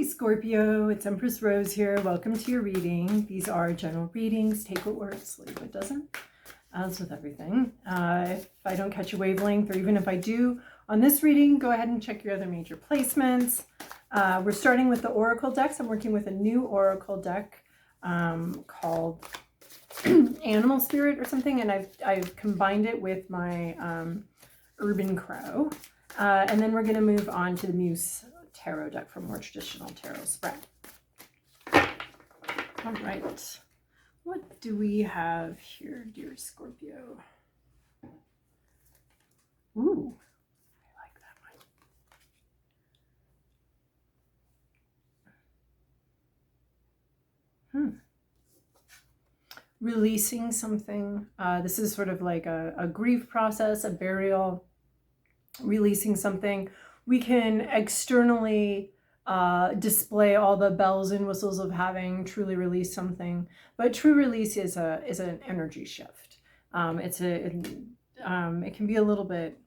Hey Scorpio, it's Empress Rose here. Welcome to your reading. These are general readings. Take what works, leave what doesn't. As with everything. If I don't catch a wavelength, or even if I do on this reading, go ahead and check your other major placements. We're starting with the Oracle decks. I'm working with a new Oracle deck called Animal Spirit or something, and I've combined it with my Urban Crow. And then we're going to move on to the Muse tarot deck for more traditional tarot spread. All right, what do we have here, dear Scorpio? Ooh, I like that one. Releasing something. This is sort of like a grief process, a burial, releasing something. We can externally display all the bells and whistles of having truly released something, but true release is an energy shift. It can be a little bit,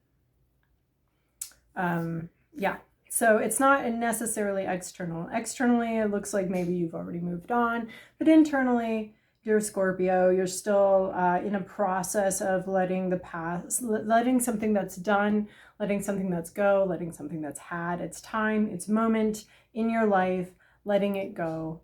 yeah. So it's not necessarily external. Externally, it looks like maybe you've already moved on, but internally, dear Scorpio, you're still in a process of letting the past, letting something that's done, letting something that's go, letting something that's had its time, its moment in your life, letting it go,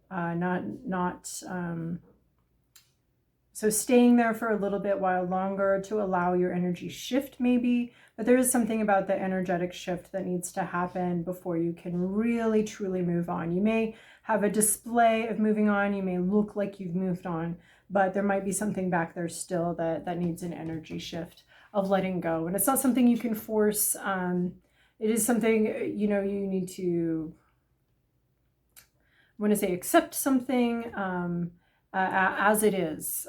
so staying there for a little bit while longer to allow your energy shift maybe, but there is something about the energetic shift that needs to happen before you can really truly move on. You may have a display of moving on, you may look like you've moved on, but there might be something back there still that needs an energy shift of letting go. And it's not something you can force. It is something, you need to, I want to say, accept something as it is,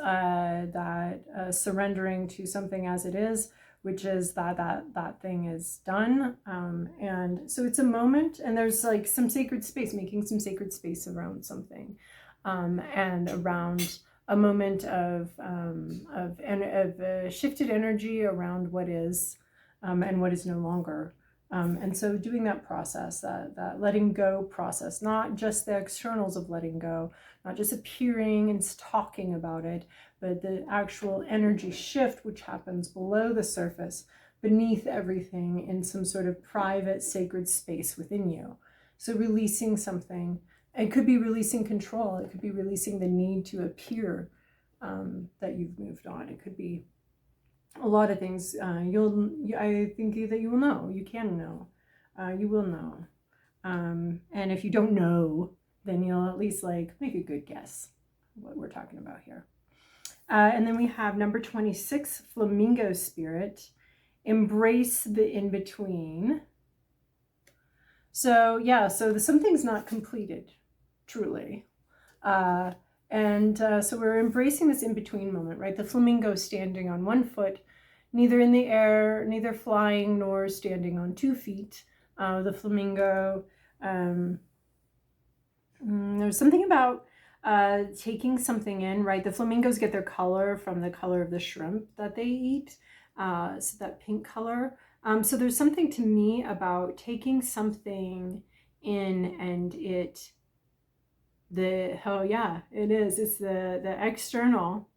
surrendering to something as it is, which is that thing is done. And so it's a moment, and there's like some sacred space, making some sacred space around something, and around a moment of shifted energy around what is, and what is no longer. And so doing that process, that letting go process, not just the externals of letting go, not just appearing and talking about it, but the actual energy shift, which happens below the surface, beneath everything, in some sort of private, sacred space within you. So releasing something. It could be releasing control. It could be releasing the need to appear that you've moved on. It could be a lot of things. I think that you will know. You can know. You will know. And if you don't know, then you'll at least make a good guess what we're talking about here. And then we have number 26, Flamingo Spirit. Embrace the in-between. So yeah, so something's not completed, truly. So we're embracing this in-between moment, right? The flamingo standing on one foot, neither in the air, neither flying nor standing on 2 feet. The flamingo, there's something about taking something in, right? The flamingos get their color from the color of the shrimp that they eat, so that pink color. So there's something to me about taking something in, and it is. It's the external.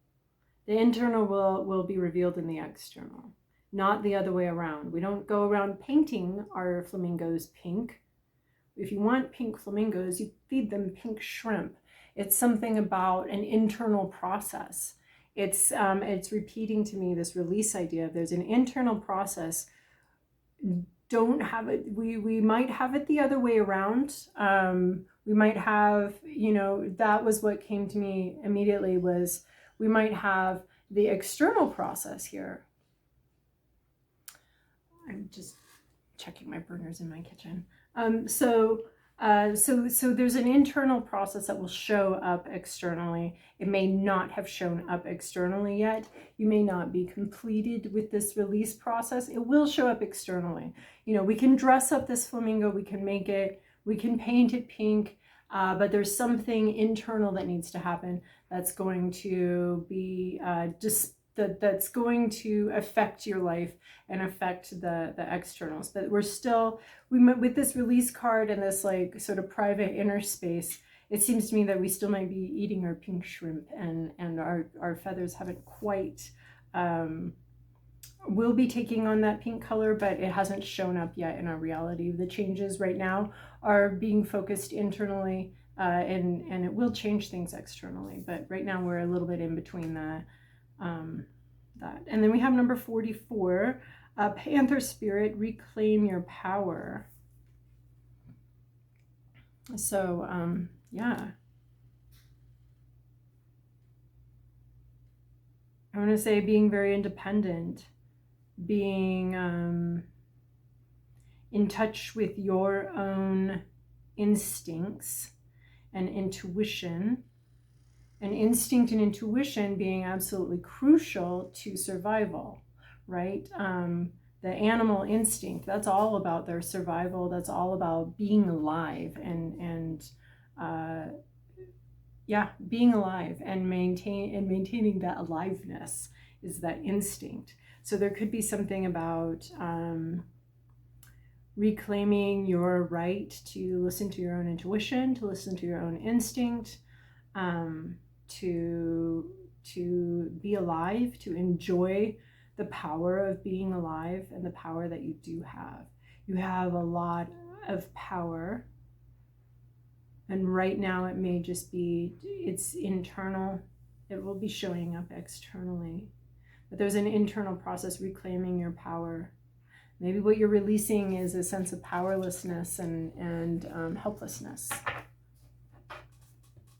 The internal will be revealed in the external, not the other way around. We don't go around painting our flamingos pink. If you want pink flamingos, you feed them pink shrimp. It's something about an internal process. It's repeating to me this release idea. There's an internal process. Don't have it. We might have it the other way around. We might have, that was what came to me immediately, was we might have the external process here. I'm just checking my burners in my kitchen. So there's an internal process that will show up externally. It may not have shown up externally yet. You may not be completed with this release process. It will show up externally. We can dress up this flamingo, we can paint it pink, but there's something internal that needs to happen that's going to be that's going to affect your life and affect the externals. But we're still, with this release card and this like sort of private inner space, it seems to me that we still might be eating our pink shrimp, and our feathers haven't quite, will be taking on that pink color, but it hasn't shown up yet in our reality. The changes right now are being focused internally, and it will change things externally, but right now we're a little bit in between that. And then we have number 44, Panther Spirit, reclaim your power. So yeah, I want to say being very independent, being in touch with your own instincts and intuition, and instinct and intuition being absolutely crucial to survival, right? The animal instinct, that's all about their survival. That's all about being alive and being alive and maintaining that aliveness is that instinct. So there could be something about reclaiming your right to listen to your own intuition, to listen to your own instinct, to be alive, to enjoy the power of being alive and the power that you do have. You have a lot of power, and right now it may just be, it's internal. It will be showing up externally, but there's an internal process reclaiming your power. Maybe what you're releasing is a sense of powerlessness and helplessness.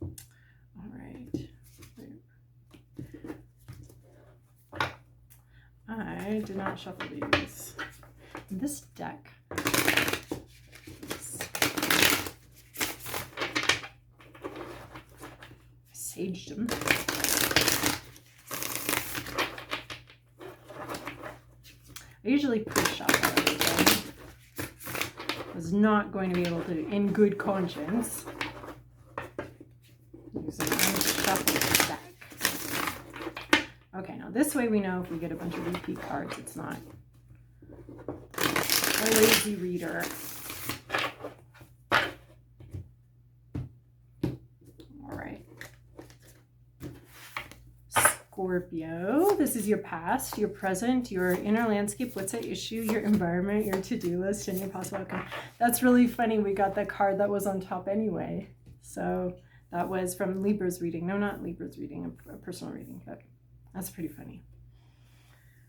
All right. I did not shuffle these. This deck, I saged them. I usually pre-shuffle everything. I was not going to be able to, in good conscience, use an unshuffled deck. Okay, now this way we know if we get a bunch of repeat cards, it's not a lazy reader. All right. Scorpio, this is your past, your present, your inner landscape, what's at issue, your environment, your to-do list, and your possible outcome. That's really funny. We got that card that was on top anyway. So that was from Libra's reading. No, not Libra's reading, a personal reading, but that's pretty funny.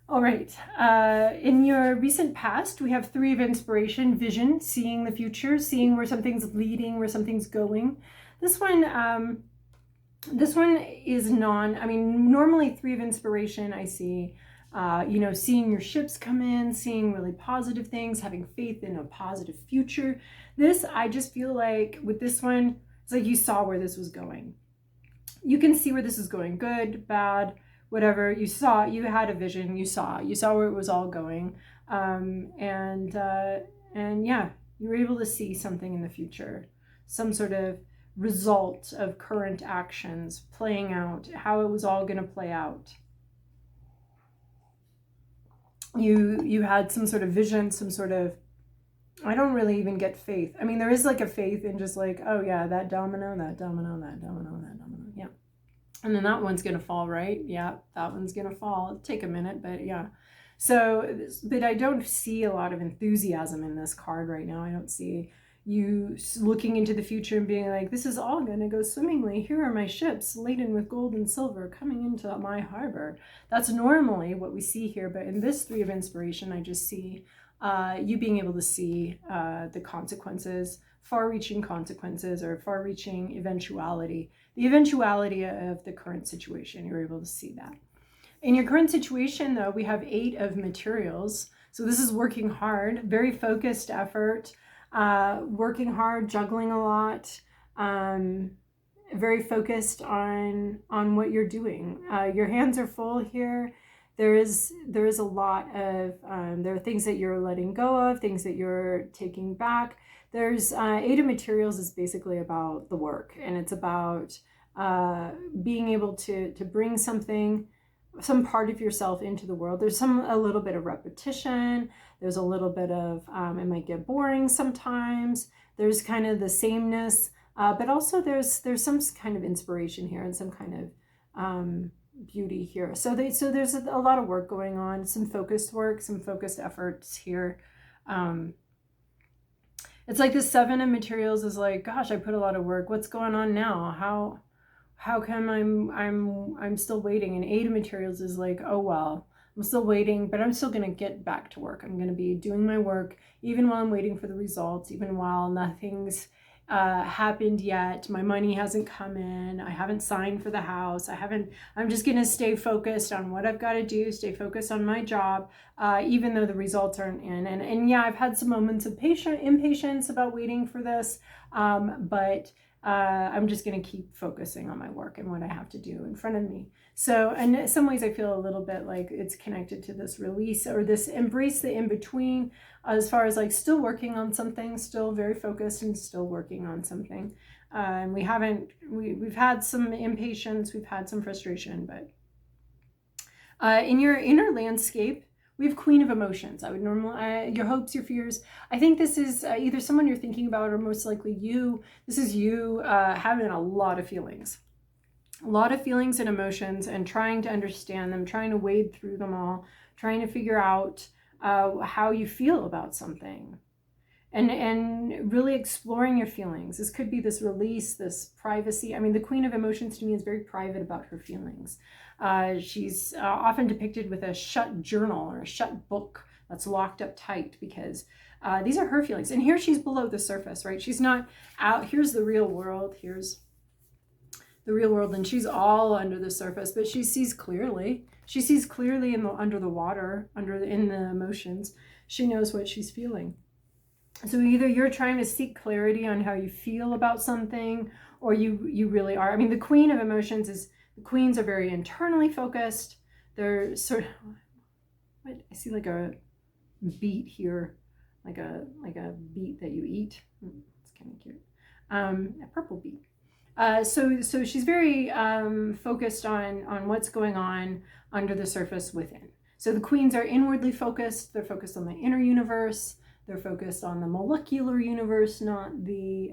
All right. In your recent past, we have 3 of inspiration, vision, seeing the future, seeing where something's leading, where something's going. This one is normally 3 of inspiration, I see, seeing your ships come in, seeing really positive things, having faith in a positive future. This, I just feel like with this one, it's like you saw where this was going. You can see where this is going, good, bad, whatever. You saw, you had a vision, you saw where it was all going. And yeah, you were able to see something in the future, some sort of result of current actions playing out, how it was all going to play out. You had some sort of vision, some sort of, I don't really even get faith. I mean, there is like a faith in just like, oh yeah, that domino, that domino, that domino, that domino. Yeah. And then that one's going to fall, right? Yeah, that one's going to fall. It'll take a minute, but yeah. So, but I don't see a lot of enthusiasm in this card right now. I don't see you looking into the future and being like, this is all going to go swimmingly. Here are my ships laden with gold and silver coming into my harbor. That's normally what we see here. But in this 3 of inspiration, I just see you being able to see the consequences, far-reaching consequences or far-reaching eventuality. The eventuality of the current situation, you're able to see that. In your current situation, though, we have 8 of materials. So this is working hard, very focused effort. Working hard, juggling a lot, very focused on what you're doing. Your hands are full here. There is a lot of, there are things that you're letting go of, things that you're taking back. There's 8 of materials is basically about the work, and it's about being able to bring something some part of yourself into the world. There's a little bit of repetition. There's a little bit of, it might get boring sometimes. There's kind of the sameness, but also there's some kind of inspiration here and some kind of beauty here. So there's a lot of work going on, some focused work, some focused efforts here. It's like the 7 of materials is like, gosh, I put a lot of work. What's going on now? How come I'm still waiting? And 8 of materials is like, oh well, I'm still waiting, but I'm still going to get back to work. I'm going to be doing my work even while I'm waiting for the results, even while nothing's happened yet. My money hasn't come in. I haven't signed for the house. I'm just going to stay focused on what I've got to do, stay focused on my job, even though the results aren't in. And yeah, I've had some moments of impatience about waiting for this, but I'm just going to keep focusing on my work and what I have to do in front of me. So, and in some ways I feel a little bit like it's connected to this release or this embrace the in-between, as far as like still working on something, still very focused and still working on something. And we've had some impatience, we've had some frustration, but in your inner landscape, we have Queen of Emotions. I would normally, your hopes, your fears. I think this is either someone you're thinking about or most likely you. This is you having a lot of feelings. A lot of feelings and emotions and trying to understand them, trying to wade through them all, trying to figure out how you feel about something. And really exploring your feelings. This could be this release, this privacy. I mean, the Queen of Emotions to me is very private about her feelings. She's often depicted with a shut journal or a shut book that's locked up tight because these are her feelings. And here she's below the surface, right? She's not out. Here's the real world. Here's the real world. And she's all under the surface, but she sees clearly. She sees clearly under the water, in the emotions. She knows what she's feeling. So either you're trying to seek clarity on how you feel about something, or you really are. I mean, the Queen of Emotions is, the queens are very internally focused. They're sort of, I see like a beet here, like a beet that you eat. It's kind of cute. A purple beet. So she's very focused on what's going on under the surface within. So the queens are inwardly focused. They're focused on the inner universe. They're focused on the molecular universe, not the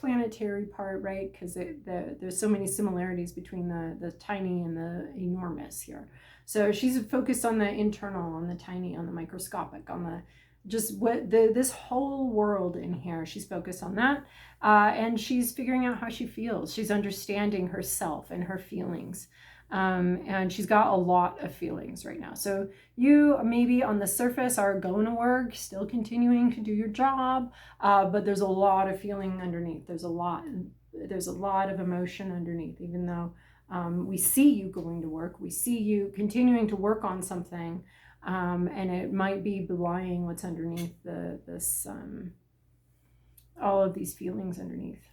planetary part, right? Because there's so many similarities between the tiny and the enormous here. So she's focused on the internal, on the tiny, on the microscopic, on the just what this whole world in here. She's focused on that, and she's figuring out how she feels. She's understanding herself and her feelings. And she's got a lot of feelings right now. So you maybe on the surface are going to work, still continuing to do your job, but there's a lot of feeling underneath. There's a lot of emotion underneath, even though we see you going to work, we see you continuing to work on something, and it might be belying what's underneath all of these feelings underneath.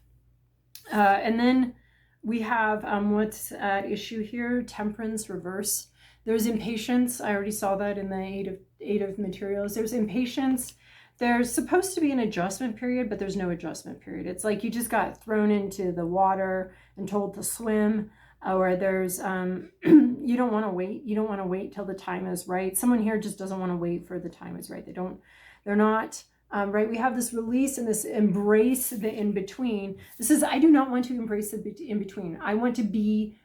And then we have what's at issue here, temperance reverse. There's impatience. I already saw that in the eight of materials. There's impatience. There's supposed to be an adjustment period, but there's no adjustment period. It's like you just got thrown into the water and told to swim, or there's, you don't want to wait. You don't want to wait till the time is right. Someone here just doesn't want to wait for the time is right. They're not, right? We have this release and this embrace the in-between. This is, I do not want to embrace the in-between. I want to be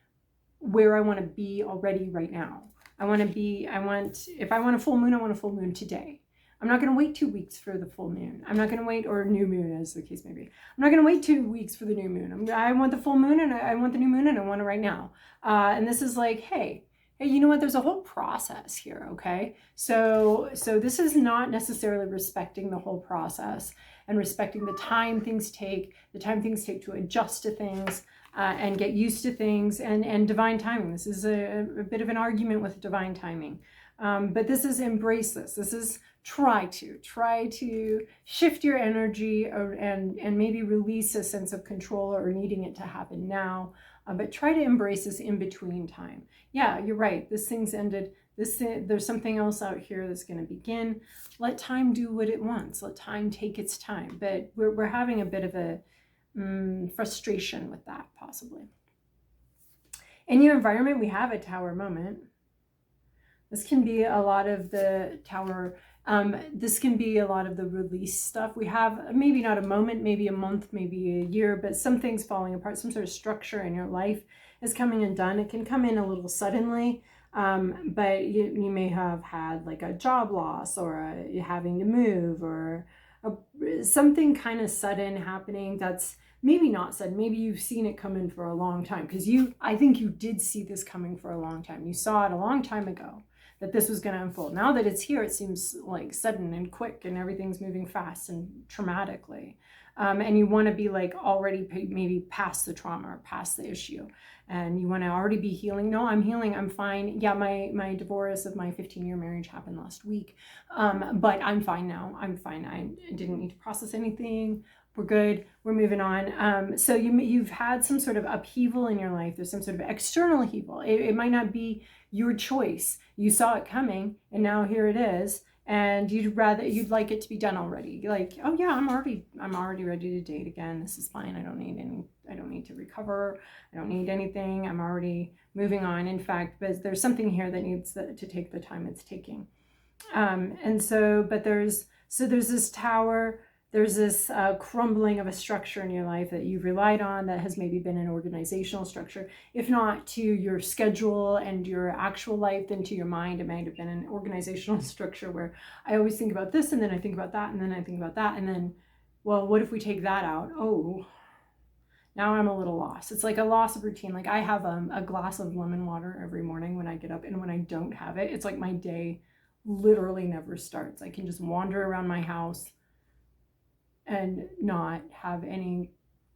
where I want to be already right now. If I want a full moon, I want a full moon today. I'm not going to wait 2 weeks for the full moon. I'm not going to wait, or new moon as the case may be. I'm not going to wait 2 weeks for the new moon. I want the full moon and I want the new moon and I want it right now. And this is like, hey, you know what? There's a whole process here, okay? So this is not necessarily respecting the whole process and respecting the time things take to adjust to things and get used to things and divine timing. This is a bit of an argument with divine timing. But this is embrace this. This is try to shift your energy and maybe release a sense of control or needing it to happen now. But try to embrace this in-between time. Yeah, you're right. This thing's ended. There's something else out here that's going to begin. Let time do what it wants. Let time take its time. But we're having a bit of a frustration with that, possibly. In your environment, we have a tower moment. This can be a lot of the tower. This can be a lot of the release stuff. We have maybe not a moment, maybe a month, maybe a year, but something's falling apart. Some sort of structure in your life is coming undone. It can come in a little suddenly, but you may have had like a job loss, or having to move, or something kind of sudden happening that's maybe not sudden. Maybe you've seen it coming for a long time, because I think you did see this coming for a long time. You saw it a long time ago that this was going to unfold. Now that it's here, it seems like sudden and quick, and everything's moving fast and traumatically. And you want to be like already maybe past the trauma or past the issue. And you want to already be healing. No, I'm healing. I'm fine. Yeah, my divorce of my 15-year marriage happened last week. But I'm fine now. I'm fine. I didn't need to process anything. We're good. We're moving on. So you've had some sort of upheaval in your life. There's some sort of external upheaval. It might not be your choice. You saw it coming, and now here it is. And you'd like it to be done already. You're like, oh yeah, I'm already ready to date again. This is fine. I don't need to recover. I don't need anything. I'm already moving on. In fact, but there's something here that needs to take the time it's taking. But there's this tower. There's this crumbling of a structure in your life that you've relied on, that has maybe been an organizational structure. If not to your schedule and your actual life, then to your mind, it might have been an organizational structure where I always think about this, and then I think about that, and then I think about that, and then, well, what if we take that out? Oh, now I'm a little lost. It's like a loss of routine. Like I have a glass of lemon water every morning when I get up, and when I don't have it, it's like my day literally never starts. I can just wander around my house and not have any.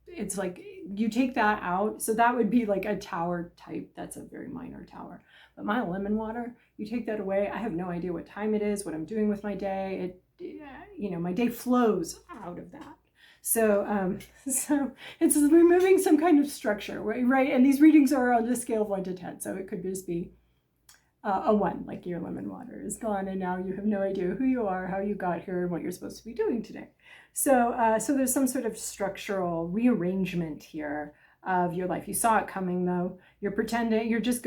It's like you take that out, so that would be like a tower type. That's a very minor tower. But my lemon water, you take that away, I have no idea what time it is, what I'm doing with my day. My day flows out of that. So it's removing some kind of structure, right? And these readings are on a scale of 1 to 10, so it could just be a 1, like your lemon water is gone, and now you have no idea who you are, how you got here, and what you're supposed to be doing today. So there's some sort of structural rearrangement here of your life. You saw it coming, though. You're pretending. You're just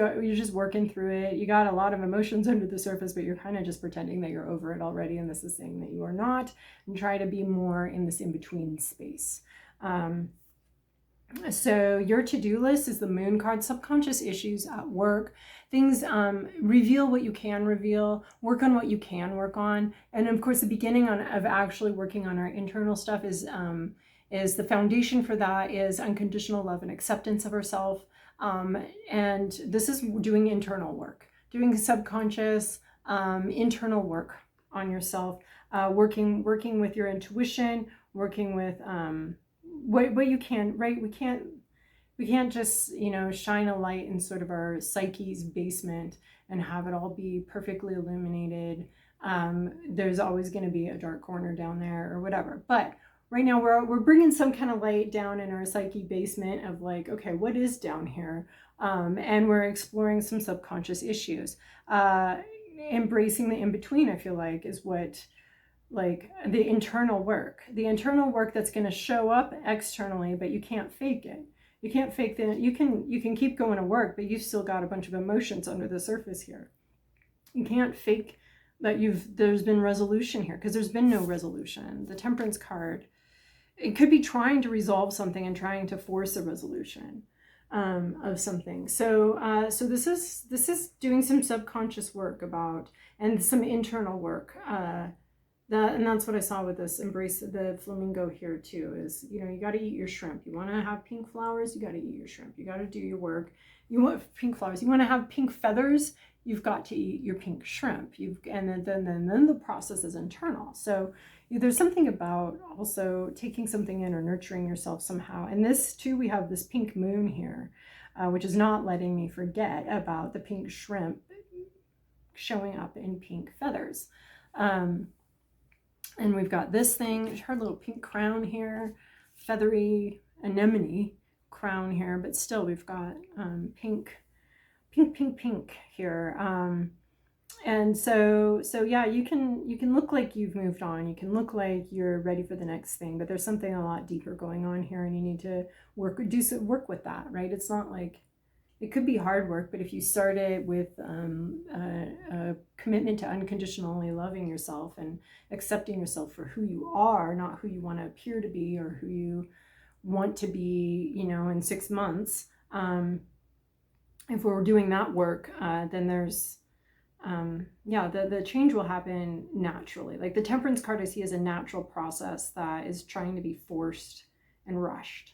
working through it. You got a lot of emotions under the surface, but you're kind of just pretending that you're over it already, and this is saying that you are not, and try to be more in this in-between space. So your to-do list is the moon card. Subconscious issues at work. Things, reveal what you can reveal, work on what you can work on. And of course, the beginning of actually working on our internal stuff is the foundation for that is unconditional love and acceptance of ourselves. And this is doing internal work, doing subconscious, internal work on yourself, working with your intuition, working with, what you can, right? We can't just, shine a light in sort of our psyche's basement and have it all be perfectly illuminated. There's always going to be a dark corner down there or whatever. But right now we're bringing some kind of light down in our psyche basement of like, okay, what is down here? And we're exploring some subconscious issues. Embracing the in-between, I feel like, is what, like the internal work that's going to show up externally, but you can't fake it. You can't fake that. You can keep going to work, but you've still got a bunch of emotions under the surface here. You can't fake that there's been resolution here, because there's been no resolution. The Temperance card, it could be trying to resolve something and trying to force a resolution of something. So this is doing some subconscious work about, and some internal work. And that's what I saw with this embrace the flamingo here too, is, you got to eat your shrimp. You want to have pink flowers, you got to eat your shrimp. You got to do your work. You want pink flowers. You want to have pink feathers, you've got to eat your pink shrimp. And then the process is internal. So there's something about also taking something in or nurturing yourself somehow. And this too, we have this pink moon here, which is not letting me forget about the pink shrimp showing up in pink feathers. And we've got this thing, her little pink crown here, feathery anemone crown here, but still we've got pink here. And so yeah, you can look like you've moved on. You can look like you're ready for the next thing, but there's something a lot deeper going on here, and you need to work with that, right? It's not like It could be hard work, but if you start it with a commitment to unconditionally loving yourself and accepting yourself for who you are, not who you want to appear to be or who you want to be, you know, in 6 months. If we're doing that work, then there's, yeah, the change will happen naturally. Like the Temperance card I see as a natural process that is trying to be forced and rushed.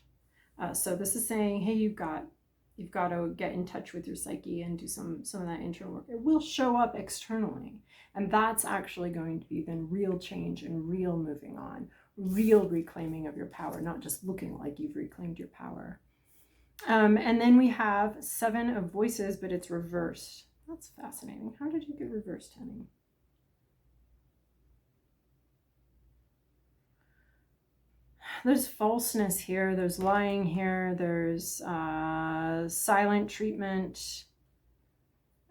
So this is saying, hey, you've got to get in touch with your psyche and do some of that internal work. It will show up externally, and that's actually going to be then real change and real moving on, real reclaiming of your power, not just looking like you've reclaimed your power. And then we have 7 of Voices, but it's reversed. That's fascinating. How did you get reversed, honey? There's falseness here, there's lying here, there's silent treatment,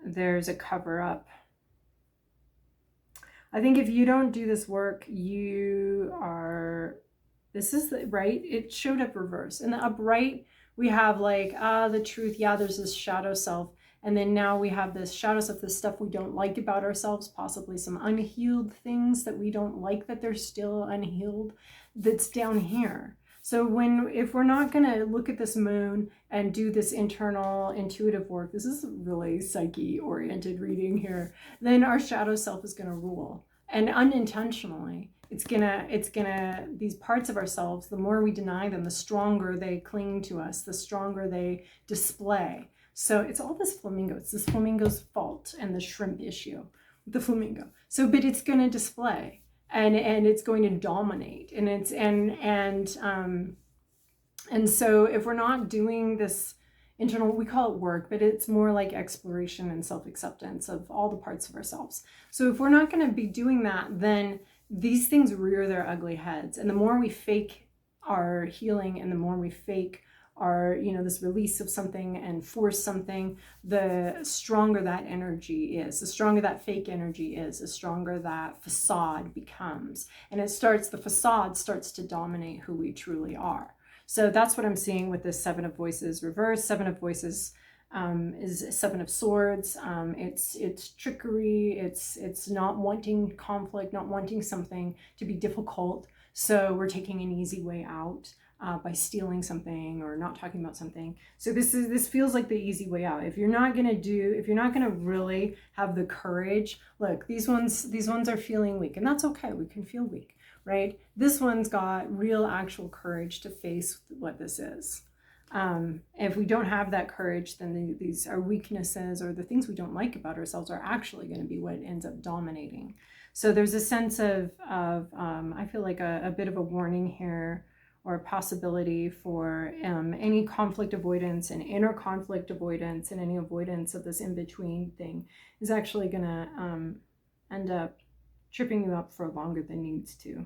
there's a cover-up. I think if you don't do this work, you are, this is the right, it showed up reverse. In the upright, we have like, the truth, yeah, there's this shadow self. And then now we have this shadow self, this stuff we don't like about ourselves, possibly some unhealed things that we don't like that they're still unhealed, that's down here. So if we're not going to look at this moon and do this internal intuitive work, this is really psyche oriented reading here, then our shadow self is going to rule. And unintentionally, it's gonna, these parts of ourselves, the more we deny them, the stronger they cling to us, the stronger they display. So it's all this flamingo. It's this flamingo's fault and the shrimp issue with the flamingo. So, but it's going to display and it's going to dominate. And so if we're not doing this internal, we call it work, but it's more like exploration and self-acceptance of all the parts of ourselves. So if we're not going to be doing that, then these things rear their ugly heads. And the more we fake our healing and the more we fake our, you know, this release of something and force something, the stronger that energy is, the stronger that fake energy is, the stronger that facade becomes. And the facade starts to dominate who we truly are. So that's what I'm seeing with this 7 of Voices reverse. 7 of Voices is 7 of Swords. It's trickery. It's not wanting conflict, not wanting something to be difficult. So we're taking an easy way out by stealing something or not talking about something. So this feels like the easy way out. If you're not gonna really have the courage, look, these ones are feeling weak, and that's okay. We can feel weak, right? This one's got real actual courage to face what this is. If we don't have that courage, then these are weaknesses, or the things we don't like about ourselves are actually going to be what ends up dominating. So there's a sense of I feel like a bit of a warning here, or a possibility for any conflict avoidance and inner conflict avoidance, and any avoidance of this in-between thing is actually going to end up tripping you up for longer than needs to.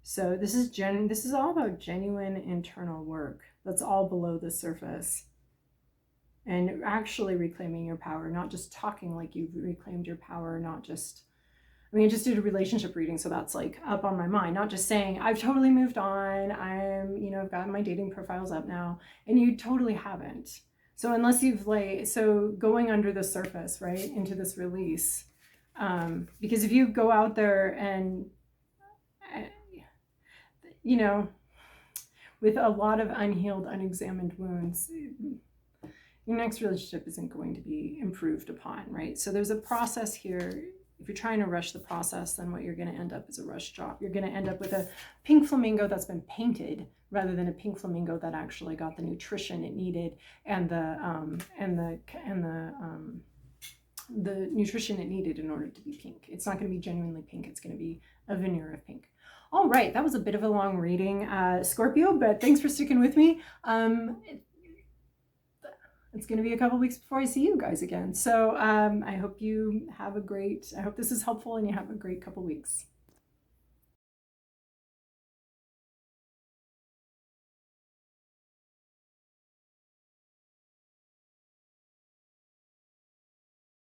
So this is all about genuine internal work that's all below the surface, and actually reclaiming your power, not just talking like you've reclaimed your power, not just, I just did a relationship reading, so that's like up on my mind, not just saying I've totally moved on, I've got my dating profiles up now, and you totally haven't. So unless you've going under the surface, right, into this release, because if you go out there and with a lot of unhealed, unexamined wounds, your next relationship isn't going to be improved upon, right? So there's a process here. If you're trying to rush the process, then what you're going to end up is a rush job. You're going to end up with a pink flamingo that's been painted, rather than a pink flamingo that actually got the nutrition it needed and the nutrition it needed in order to be pink. It's not going to be genuinely pink. It's going to be a veneer of pink. All right, that was a bit of a long reading, Scorpio, but thanks for sticking with me. It's going to be a couple weeks before I see you guys again. So I hope this is helpful and you have a great couple weeks.